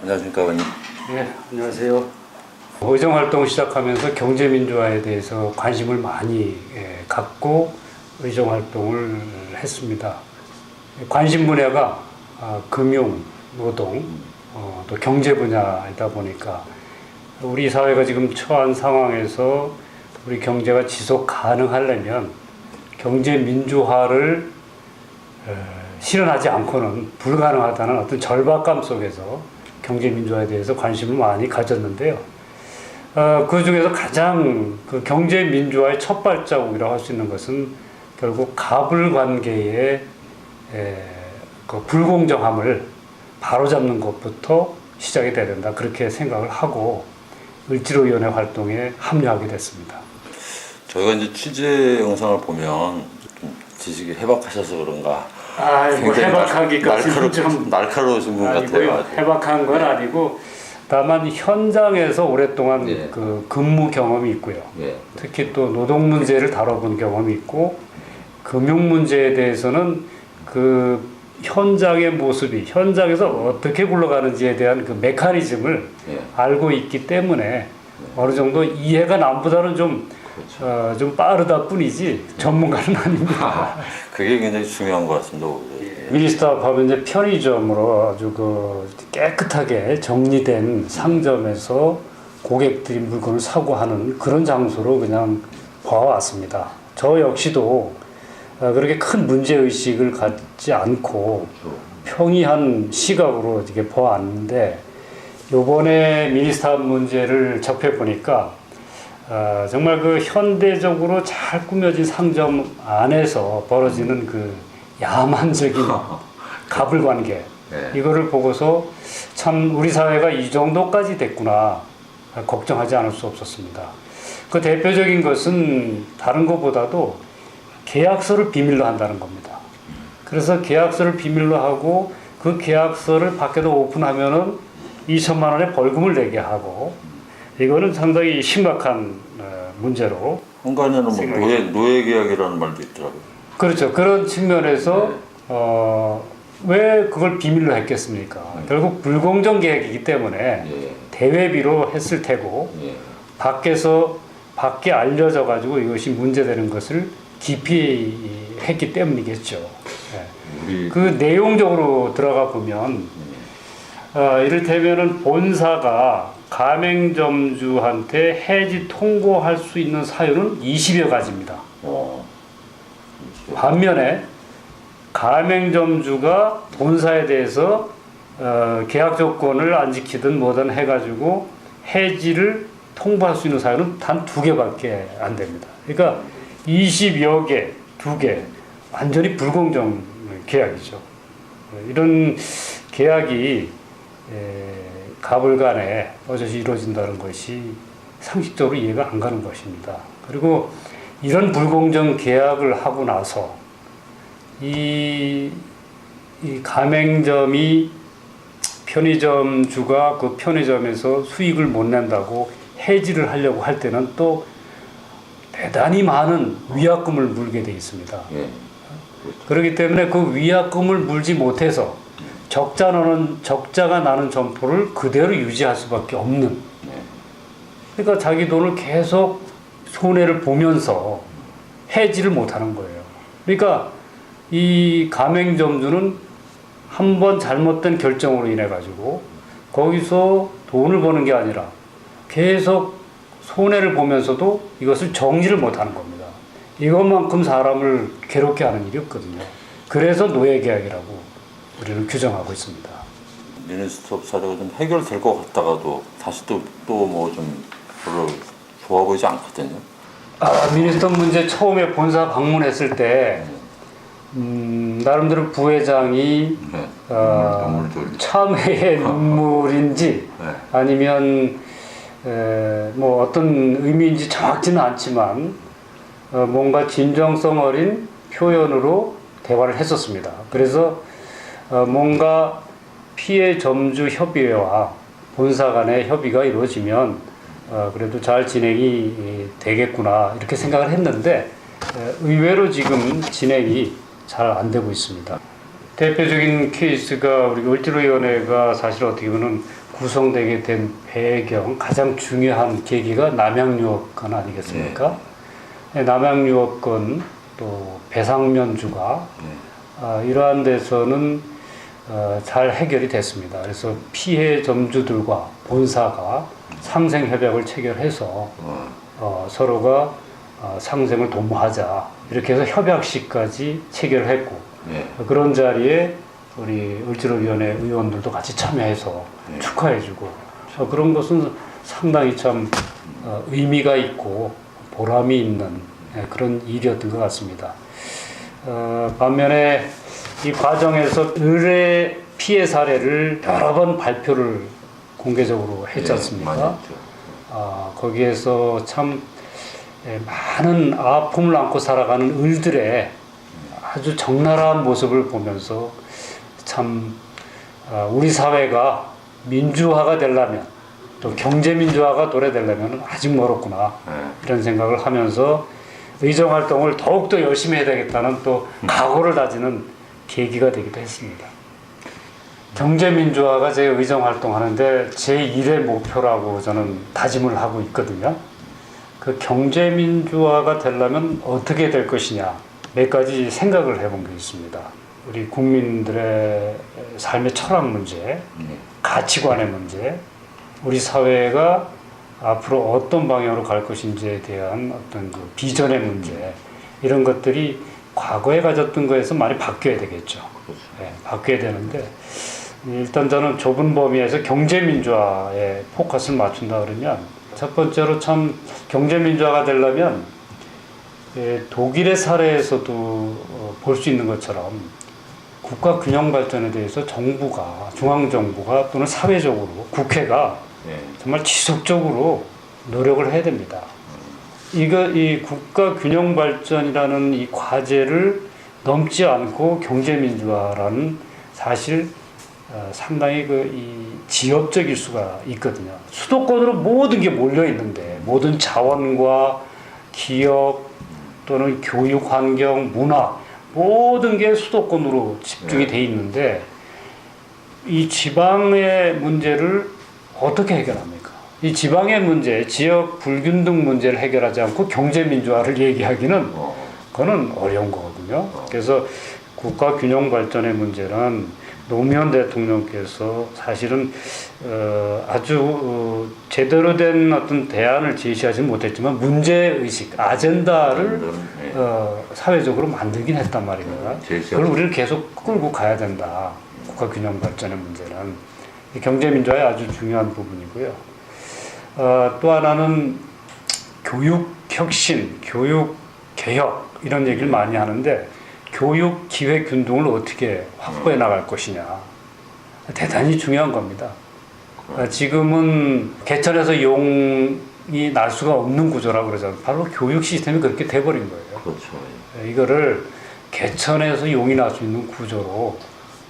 안녕하십니까, 의원님. 네, 안녕하세요. 의정활동 시작하면서 경제민주화에 대해서 관심을 많이 갖고 의정활동을 했습니다. 관심 분야가 금융, 노동, 또 경제 분야이다 보니까 우리 사회가 지금 처한 상황에서 우리 경제가 지속 가능하려면 경제민주화를 실현하지 않고는 불가능하다는 어떤 절박감 속에서 경제민주화에 대해서 관심을 많이 가졌는데요. 그 중에서 가장 그 경제민주화의 첫 발자국이라고 할 수 있는 것은 결국 가불관계의 그 불공정함을 바로잡는 것부터 시작이 돼야 된다. 그렇게 생각을 하고 을지로위원회 활동에 합류하게 됐습니다. 저희가 이제 취재 영상을 보면 좀 지식이 해박하셔서 그런가. 뭐 해박하기까지는 좀 날카로우신 분 같아요. 해박한 건 아니고 다만 현장에서 오랫동안 그 근무 경험이 있고요. 특히 또 노동 문제를 다뤄본 경험이 있고 금융 문제에 대해서는 그 현장의 모습이 현장에서 어떻게 굴러가는지에 대한 그 메커니즘을 알고 있기 때문에 어느 정도 이해가 남보다는 좀 빠르다 뿐이지 전문가는 아닙니다. 그게 굉장히 중요한 것 같습니다. 미니스탑 하면 이제 편의점으로 아주 그 깨끗하게 정리된 상점에서 고객들이 물건을 사고 하는 그런 장소로 그냥 봐왔습니다. 저 역시도 그렇게 큰 문제의식을 갖지 않고 평이한 시각으로 이렇게 보았는데 요번에 미니스탑 문제를 접해보니까 정말 그 현대적으로 잘 꾸며진 상점 안에서 벌어지는 그 야만적인 가불관계 이거를 보고서 참 우리 사회가 이 정도까지 됐구나 걱정하지 않을 수 없었습니다. 그 대표적인 것은 다른 것보다도 계약서를 비밀로 한다는 겁니다. 그래서 계약서를 비밀로 하고 그 계약서를 밖에도 오픈하면은 2천만 원의 벌금을 내게 하고 이거는 상당히 심각한 문제로. 한간에는 뭐 노예 계약이라는 말도 있더라고요. 그렇죠. 그런 측면에서 왜 그걸 비밀로 했겠습니까? 결국 불공정 계약이기 때문에 대외비로 했을 테고 밖에 알려져 가지고 이것이 문제되는 것을 기피했기 때문이겠죠. 그 내용적으로 들어가 보면 이를테면은 본사가 가맹점주한테 해지 통보할 수 있는 사유는 20여 가지입니다. 반면에 가맹점주가 본사에 대해서 계약 조건을 안 지키든 뭐든 해가지고 해지를 통보할 수 있는 사유는 단 2개밖에 안 됩니다. 그러니까 20여 개, 2개 완전히 불공정 계약이죠. 이런 계약이 가불 간에 어저씨 이루어진다는 것이 상식적으로 이해가 안 가는 것입니다. 그리고 이런 불공정 계약을 하고 나서 이 가맹점이 편의점주가 그 편의점에서 수익을 못 낸다고 해지를 하려고 할 때는 또 대단히 많은 위약금을 물게 돼 있습니다. 그렇기 때문에 그 위약금을 물지 못해서 적자가 나는 점포를 그대로 유지할 수밖에 없는. 그러니까 자기 돈을 계속 손해를 보면서 해지를 못하는 거예요. 그러니까 이 가맹점주는 한 번 잘못된 결정으로 인해 가지고 거기서 돈을 버는 게 아니라 계속 손해를 보면서도 이것을 정리를 못하는 겁니다. 이것만큼 사람을 괴롭게 하는 일이 없거든요. 그래서 노예계약이라고 우리는 규정하고 있습니다. 미니스톱 사례가 좀 해결될 것 같다가도 다시 또 뭐 좀 별로 좋아 보이지 않거든요. 미니스톱 문제 처음에 본사 방문했을 때 나름대로 부회장이 참회의 눈물인지 아니면 뭐 어떤 의미인지 정확지는 않지만 뭔가 진정성 어린 표현으로 대화를 했었습니다. 그래서 뭔가 피해 점주 협의회와 본사 간의 협의가 이루어지면 그래도 잘 진행이 되겠구나 이렇게 생각을 했는데 의외로 지금 진행이 잘 안 되고 있습니다. 대표적인 케이스가 우리 을지로위원회가 사실 어떻게 보면 구성되게 된 배경, 가장 중요한 계기가 남양유업건 아니겠습니까? 남양유업건 또 배상면주가 이러한 데서는 잘 해결이 됐습니다. 그래서 피해 점주들과 본사가 상생협약을 체결해서 서로가 상생을 도모하자 이렇게 해서 협약식까지 체결했고 그런 자리에 우리 을지로위원회 의원들도 같이 참여해서 축하해주고 그런 것은 상당히 참 의미가 있고 보람이 있는 그런 일이었던 것 같습니다. 반면에 이 과정에서 의뢰 피해 사례를 여러 번 발표를 공개적으로 했지 않습니까? 거기에서 참 많은 아픔을 안고 살아가는 을들의 아주 적나라한 모습을 보면서 참 우리 사회가 민주화가 되려면 또 경제민주화가 도래되려면 아직 멀었구나 이런 생각을 하면서 의정활동을 더욱더 열심히 해야 되겠다는 또 각오를 다지는 계기가 되기도 했습니다. 경제민주화가 제 의정활동하는데 제1의 목표라고 저는 다짐을 하고 있거든요. 그 경제민주화가 되려면 어떻게 될 것이냐 몇 가지 생각을 해본 게 있습니다. 우리 국민들의 삶의 철학 문제, 가치관의 문제, 우리 사회가 앞으로 어떤 방향으로 갈 것인지에 대한 어떤 그 비전의 문제 이런 것들이 과거에 가졌던 거에서 많이 바뀌어야 되겠죠. 네, 바뀌어야 되는데 일단 저는 좁은 범위에서 경제민주화에 포커스를 맞춘다 그러면 첫 번째로 참 경제민주화가 되려면 독일의 사례에서도 볼 수 있는 것처럼 국가 균형 발전에 대해서 정부가 중앙정부가 또는 사회적으로 국회가 정말 지속적으로 노력을 해야 됩니다. 이 국가 균형 발전이라는 이 과제를 넘지 않고 경제민주화라는 사실 상당히 이 지엽적일 수가 있거든요. 수도권으로 모든 게 몰려 있는데 모든 자원과 기업 또는 교육 환경, 문화 모든 게 수도권으로 집중이 돼 있는데 이 지방의 문제를 어떻게 해결합니까? 이 지방의 문제, 지역 불균등 문제를 해결하지 않고 경제민주화를 얘기하기는 그거는 어려운 거거든요. 그래서 국가 균형 발전의 문제는 노무현 대통령께서 사실은 아주 제대로 된 어떤 대안을 제시하지는 못했지만 문제의식, 아젠다를 사회적으로 만들긴 했단 말입니다. 그걸 우리는 계속 끌고 가야 된다. 국가 균형 발전의 문제는. 경제민주화의 아주 중요한 부분이고요. 또 하나는 교육혁신, 교육개혁 이런 얘기를 많이 하는데 교육 기회균등을 어떻게 확보해 나갈 것이냐 대단히 중요한 겁니다. 지금은 개천에서 용이 날 수가 없는 구조라고 그러잖아요. 바로 교육 시스템이 그렇게 돼버린 거예요. 그렇죠. 이거를 개천에서 용이 날 수 있는 구조로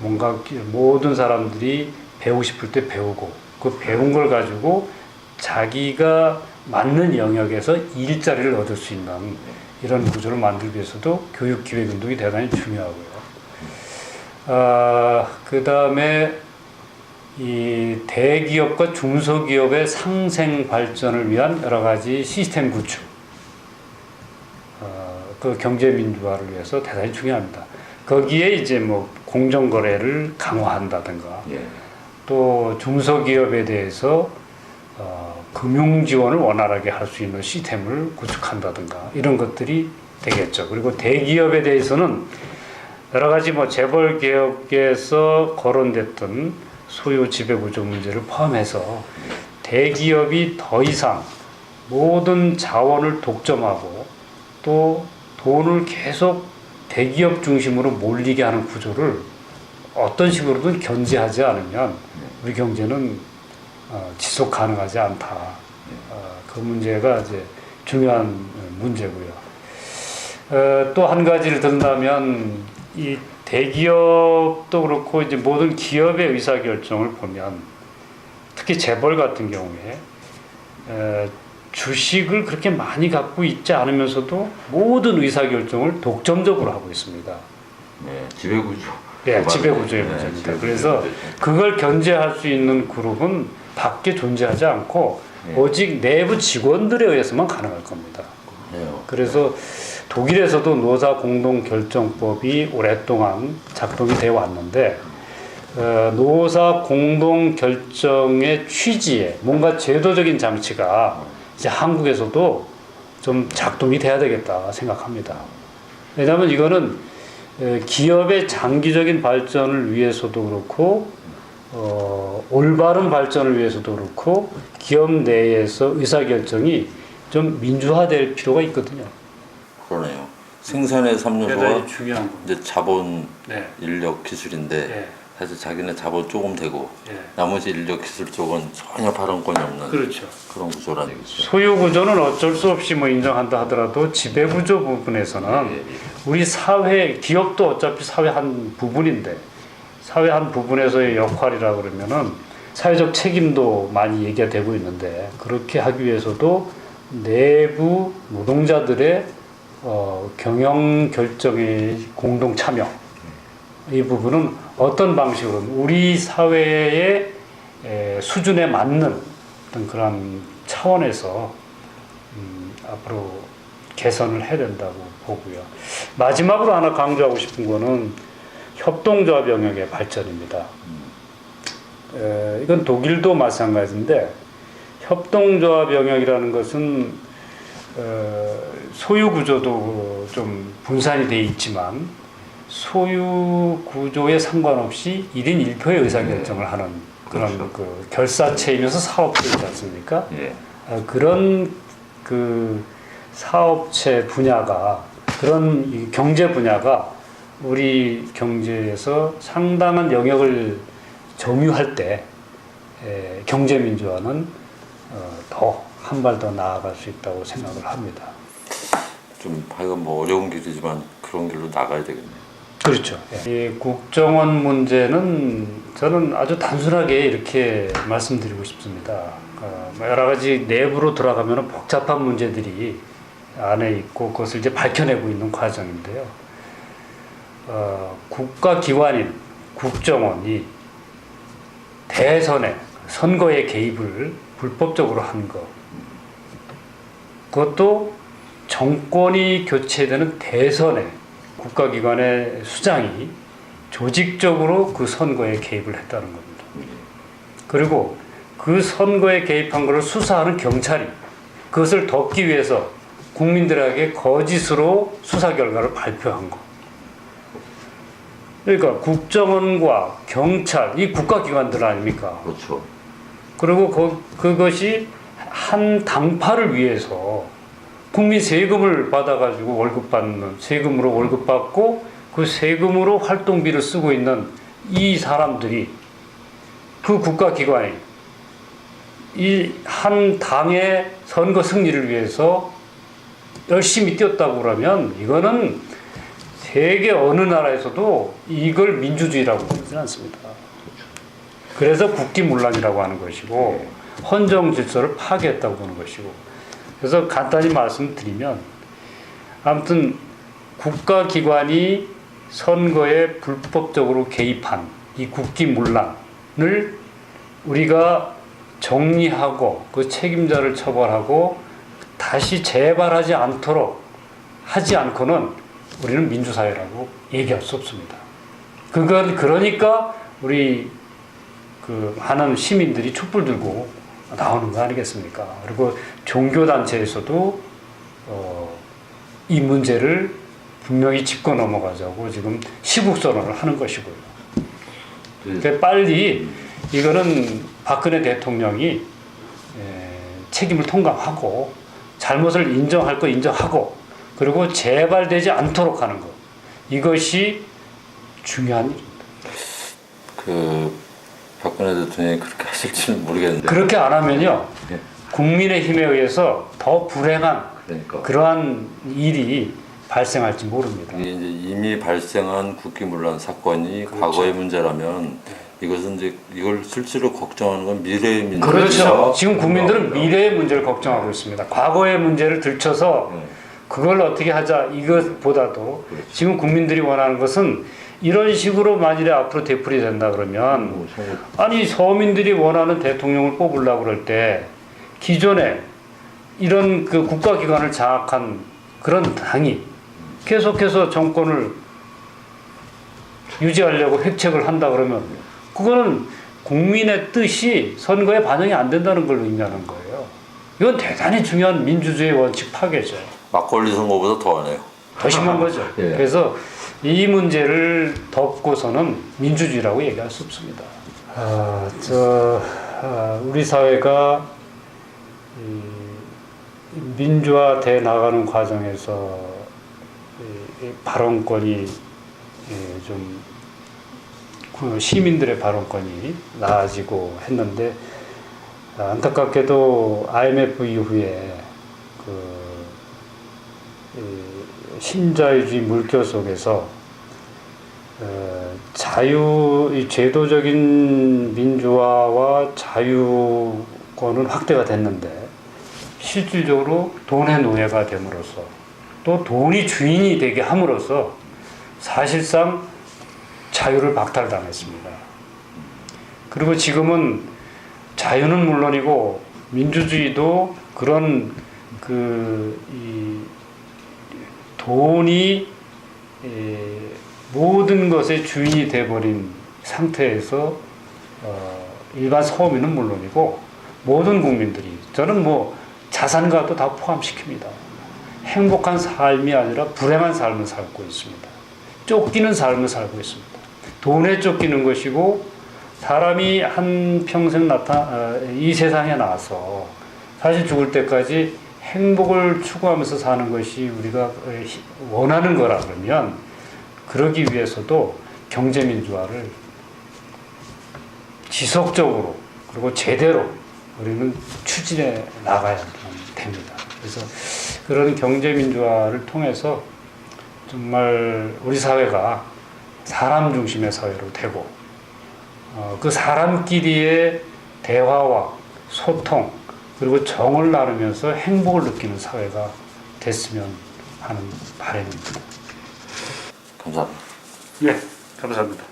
뭔가 모든 사람들이 배우고 싶을 때 배우고 그 배운 걸 가지고 자기가 맞는 영역에서 일자리를 얻을 수 있는 이런 구조를 만들기 위해서도 교육 기회균등이 대단히 중요하고요. 그 다음에 이 대기업과 중소기업의 상생 발전을 위한 여러 가지 시스템 구축, 그 경제 민주화를 위해서 대단히 중요합니다. 거기에 이제 뭐 공정거래를 강화한다든가, 또 중소기업에 대해서 금융 지원을 원활하게 할 수 있는 시스템을 구축한다든가 이런 것들이 되겠죠. 그리고 대기업에 대해서는 여러 가지 뭐 재벌 개혁에서 거론됐던 소유 지배구조 문제를 포함해서 대기업이 더 이상 모든 자원을 독점하고 또 돈을 계속 대기업 중심으로 몰리게 하는 구조를 어떤 식으로든 견제하지 않으면 우리 경제는 지속 가능하지 않다. 그 문제가 이제 중요한 문제고요. 또 한 가지를 든다면 이 대기업도 그렇고 이제 모든 기업의 의사 결정을 보면 특히 재벌 같은 경우에 주식을 그렇게 많이 갖고 있지 않으면서도 모든 의사 결정을 독점적으로 하고 있습니다. 네, 지배구조. 예, 지배구조의 문제입니다. 그래서 그걸 견제할 수 있는 그룹은 밖에 존재하지 않고 오직 내부 직원들에 의해서만 가능할 겁니다. 그래서 독일에서도 노사 공동 결정법이 오랫동안 작동이 되어 왔는데 노사 공동 결정의 취지에 뭔가 제도적인 장치가 이제 한국에서도 좀 작동이 돼야 되겠다 생각합니다. 왜냐하면 이거는 기업의 장기적인 발전을 위해서도 그렇고 올바른 발전을 위해서도 그렇고 기업 내에서 의사결정이 좀 민주화될 필요가 있거든요. 그러네요. 생산의 3요소가 대단히 중요한 겁니다. 이제 자본, 네. 인력, 기술인데 네. 사실 자기네 자본 조금 되고 네. 나머지 인력, 기술 쪽은 전혀 발언권이 없는 그렇죠. 그런 구조라는 얘기죠. 소유 구조는 어쩔 수 없이 뭐 인정한다 하더라도 지배 구조 부분에서는 우리 사회, 기업도 어차피 사회 한 부분인데 사회 한 부분에서의 역할이라 그러면은 사회적 책임도 많이 얘기가 되고 있는데 그렇게 하기 위해서도 내부 노동자들의 경영 결정의 공동 참여 이 부분은 어떤 방식으로든 우리 사회의 수준에 맞는 어떤 그런 차원에서 앞으로 개선을 해야 된다고 보고요. 마지막으로 하나 강조하고 싶은 거는 협동조합 영역의 발전입니다. 이건 독일도 마찬가지인데 협동조합 영역이라는 것은 소유 구조도 좀 분산이 돼 있지만 소유 구조에 상관없이 1인 1표의 의사결정을 하는 그런 그렇죠. 그 결사체이면서 사업체이지 않습니까? 예. 그런 그 사업체 분야가 그런 이 경제 분야가 우리 경제에서 상당한 영역을 점유할 때 경제 민주화는 더 한 발 더 나아갈 수 있다고 생각을 합니다. 좀 하여간 뭐 어려운 길이지만 그런 길로 나가야 되겠네요. 그렇죠. 이 국정원 문제는 저는 아주 단순하게 이렇게 말씀드리고 싶습니다. 여러 가지 내부로 들어가면 복잡한 문제들이 안에 있고 그것을 이제 밝혀내고 있는 과정인데요. 국가기관인 국정원이 대선에 선거에 개입을 불법적으로 한 것, 그것도 정권이 교체되는 대선에 국가기관의 수장이 조직적으로 그 선거에 개입을 했다는 겁니다. 그리고 그 선거에 개입한 것을 수사하는 경찰이 그것을 덮기 위해서 국민들에게 거짓으로 수사 결과를 발표한 것. 그러니까 국정원과 경찰, 이 국가기관들 아닙니까? 그렇죠. 그리고 그것이 한 당파를 위해서 국민 세금을 받아가지고 월급 받는, 세금으로 월급 받고 그 세금으로 활동비를 쓰고 있는 이 사람들이 그 국가기관이 이 한 당의 선거 승리를 위해서 열심히 뛰었다고 그러면 이거는 세계 어느 나라에서도 이걸 민주주의라고 보지 않습니다. 그래서 국기문란이라고 하는 것이고 헌정 질서를 파괴했다고 보는 것이고 그래서 간단히 말씀드리면 아무튼 국가기관이 선거에 불법적으로 개입한 이 국기문란을 우리가 정리하고 그 책임자를 처벌하고 다시 재발하지 않도록 하지 않고는 우리는 민주사회라고 얘기할 수 없습니다. 그건 그러니까 우리 그 많은 시민들이 촛불 들고 나오는 거 아니겠습니까? 그리고 종교단체에서도 이 문제를 분명히 짚고 넘어가자고 지금 시국선언을 하는 것이고요. 그러니까 빨리 이거는 박근혜 대통령이 책임을 통감하고 잘못을 인정할 거 인정하고 그리고 재발되지 않도록 하는 것. 이것이 중요한 일입니다. 박근혜 대통령이 그렇게 하실지는 모르겠는데. 그렇게 안 하면요. 예. 국민의힘에 의해서 더 불행한 그러니까. 그러한 일이 발생할지 모릅니다. 이게 이제 이미 발생한 국기문란 사건이 그렇죠. 과거의 문제라면 이것은 이제 이걸 실제로 걱정하는 건 미래의 문제. 그렇죠. 지금 국민들은 미래의 문제를 걱정하고 있습니다. 과거의 문제를 들춰서 그걸 어떻게 하자 이것보다도 지금 국민들이 원하는 것은 이런 식으로 만일에 앞으로 되풀이 된다 그러면 아니 서민들이 원하는 대통령을 뽑으려고 그럴 때 기존에 이런 그 국가기관을 장악한 그런 당이 계속해서 정권을 유지하려고 획책을 한다 그러면 그거는 국민의 뜻이 선거에 반영이 안 된다는 걸 의미하는 거예요. 이건 대단히 중요한 민주주의 원칙 파괴죠. 막걸리 선거보다 더하네요. 더 심한 거죠. 예. 그래서 이 문제를 덮고서는 민주주의라고 얘기할 수 없습니다. 우리 사회가 민주화돼 나가는 과정에서 발언권이 좀 시민들의 발언권이 나아지고 했는데 안타깝게도 IMF 이후에 신자유주의 물결 속에서 제도적인 민주화와 자유권은 확대가 됐는데 실질적으로 돈의 노예가 됨으로써 또 돈이 주인이 되게 함으로써 사실상 자유를 박탈당했습니다. 그리고 지금은 자유는 물론이고 민주주의도 그런 이 돈이 모든 것의 주인이 돼버린 상태에서 일반 서민은 물론이고 모든 국민들이 저는 뭐 자산가도 다 포함시킵니다. 행복한 삶이 아니라 불행한 삶을 살고 있습니다. 쫓기는 삶을 살고 있습니다. 돈에 쫓기는 것이고 사람이 한 평생 이 세상에 나와서 사실 죽을 때까지 행복을 추구하면서 사는 것이 우리가 원하는 거라 그러면 그러기 위해서도 경제민주화를 지속적으로 그리고 제대로 우리는 추진해 나가야 됩니다. 그래서 그런 경제민주화를 통해서 정말 우리 사회가 사람 중심의 사회로 되고 그 사람끼리의 대화와 소통 그리고 정을 나누면서 행복을 느끼는 사회가 됐으면 하는 바람입니다. 감사합니다. 네, 감사합니다.